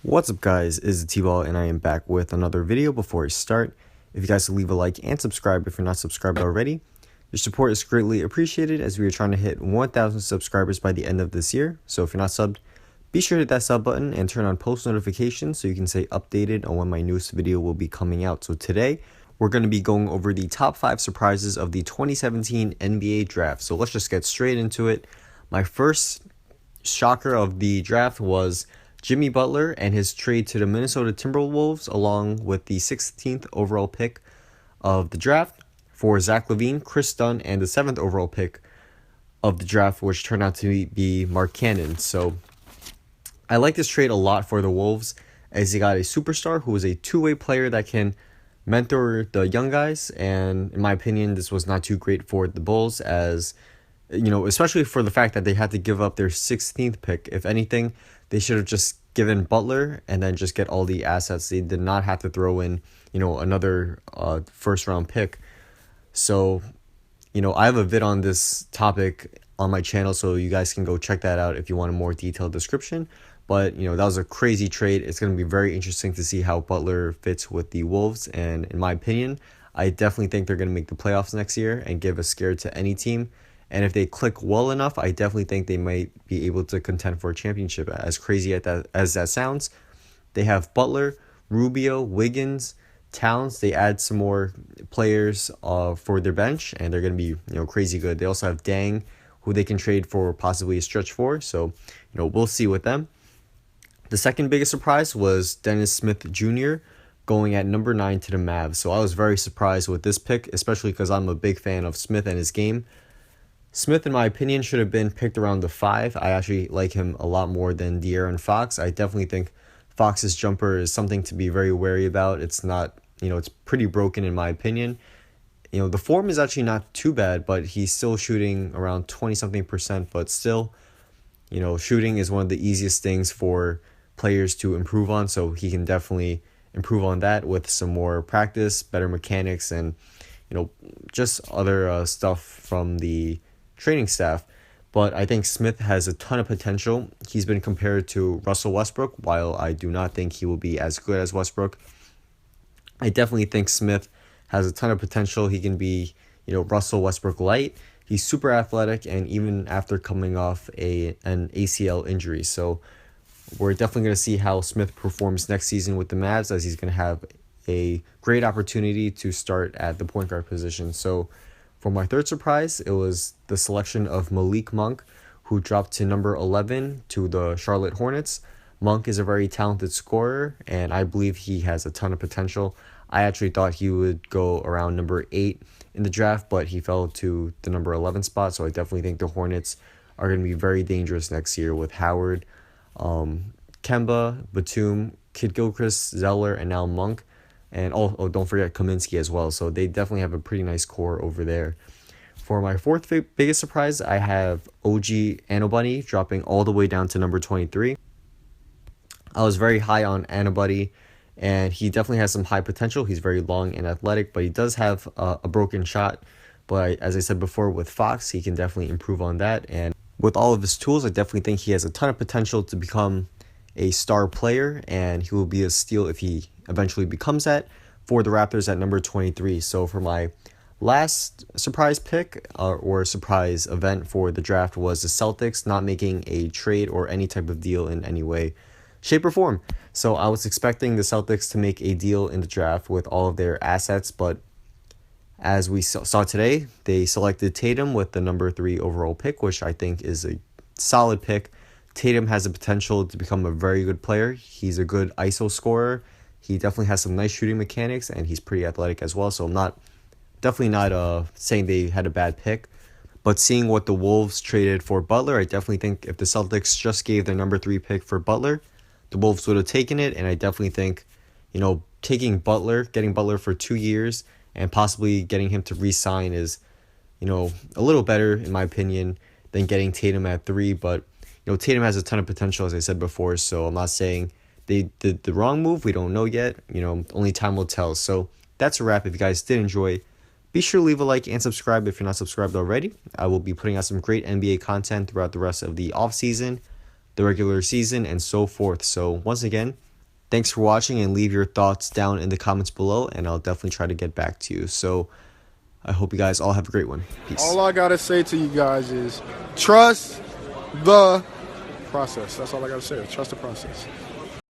What's up guys, it's T-Ball and I am back with another video. Before I start, if you guys could leave a like and subscribe if you're not subscribed already. Your support is greatly appreciated as we are trying to hit 1,000 subscribers by the end of this year. So if you're not subbed, be sure to hit that sub button and turn on post notifications so you can stay updated on when my newest video will be coming out. So today, we're going to be going over the top 5 surprises of the 2017 NBA draft. So let's just get straight into it. My first shocker of the draft was Jimmy Butler and his trade to the Minnesota Timberwolves along with the 16th overall pick of the draft for Zach LaVine, Chris Dunn, and the 7th overall pick of the draft, which turned out to be Mark Cannon. So I like this trade a lot for the Wolves as he got a superstar who is a two-way player that can mentor the young guys, and in my opinion, this was not too great for the Bulls as, you know, especially for the fact that they had to give up their 16th pick. If anything, they should have just given Butler and then just get all the assets. They did not have to throw in, another first round pick. So, I have a vid on this topic on my channel, so you guys can go check that out if you want a more detailed description. But, that was a crazy trade. It's going to be very interesting to see how Butler fits with the Wolves. And in my opinion, I definitely think they're going to make the playoffs next year and give a scare to any team. And if they click well enough, I definitely think they might be able to contend for a championship. As crazy as that sounds, they have Butler, Rubio, Wiggins, Towns. They add some more players for their bench, and they're going to be crazy good. They also have Dang, who they can trade for possibly a stretch for. So we'll see with them. The second biggest surprise was Dennis Smith Jr. going at number 9 to the Mavs. So I was very surprised with this pick, especially because I'm a big fan of Smith and his game. Smith, in my opinion, should have been picked around the 5. I actually like him a lot more than De'Aaron Fox. I definitely think Fox's jumper is something to be very wary about. It's not, it's pretty broken in my opinion. The form is actually not too bad, but he's still shooting around 20-something%. But still, shooting is one of the easiest things for players to improve on. So he can definitely improve on that with some more practice, better mechanics, and, just other stuff from the training staff. But I think Smith has a ton of potential. He's been compared to Russell Westbrook. While I do not think he will be as good as Westbrook, I definitely think Smith has a ton of potential. He can be, Russell Westbrook light. He's super athletic, and even after coming off an ACL injury. So we're definitely going to see how Smith performs next season with the Mavs, as he's going to have a great opportunity to start at the point guard position. So for my third surprise, it was the selection of Malik Monk, who dropped to number 11 to the Charlotte Hornets. Monk is a very talented scorer, and I believe he has a ton of potential. I actually thought he would go around number 8 in the draft, but he fell to the number 11 spot, so I definitely think the Hornets are going to be very dangerous next year with Howard, Kemba, Batum, Kid Gilchrist, Zeller, and now Monk. And don't forget Kaminsky as well. So they definitely have a pretty nice core over there. For my fourth biggest surprise, I have OG Anunoby dropping all the way down to number 23. I was very high on Anunoby, and he definitely has some high potential. He's very long and athletic, but he does have a broken shot. But as I said before, with Fox, he can definitely improve on that. And with all of his tools, I definitely think he has a ton of potential to become a star player, and he will be a steal if he eventually becomes that for the Raptors at number 23. So for my last surprise pick or surprise event for the draft was the Celtics not making a trade or any type of deal in any way, shape, or form. So I was expecting the Celtics to make a deal in the draft with all of their assets, but as we saw today, they selected Tatum with the number 3 overall pick, which I think is a solid pick. Tatum has the potential to become a very good player. He's a good ISO scorer. He definitely has some nice shooting mechanics, and he's pretty athletic as well. So I'm definitely not saying they had a bad pick. But seeing what the Wolves traded for Butler, I definitely think if the Celtics just gave their number 3 pick for Butler, the Wolves would have taken it. And I definitely think, getting Butler for 2 years and possibly getting him to re-sign is, a little better, in my opinion, than getting Tatum at 3. But, Tatum has a ton of potential, as I said before, so I'm not saying they did the wrong move. We don't know yet. Only time will tell. So that's a wrap. If you guys did enjoy, be sure to leave a like and subscribe if you're not subscribed already. I will be putting out some great NBA content throughout the rest of the offseason, the regular season, and so forth. So once again, Thanks for watching, and leave your thoughts down in the comments below, and I'll definitely try to get back to you. So I hope you guys all have a great one. Peace. All I gotta say to you guys is trust the process. That's all I gotta say. Trust the process.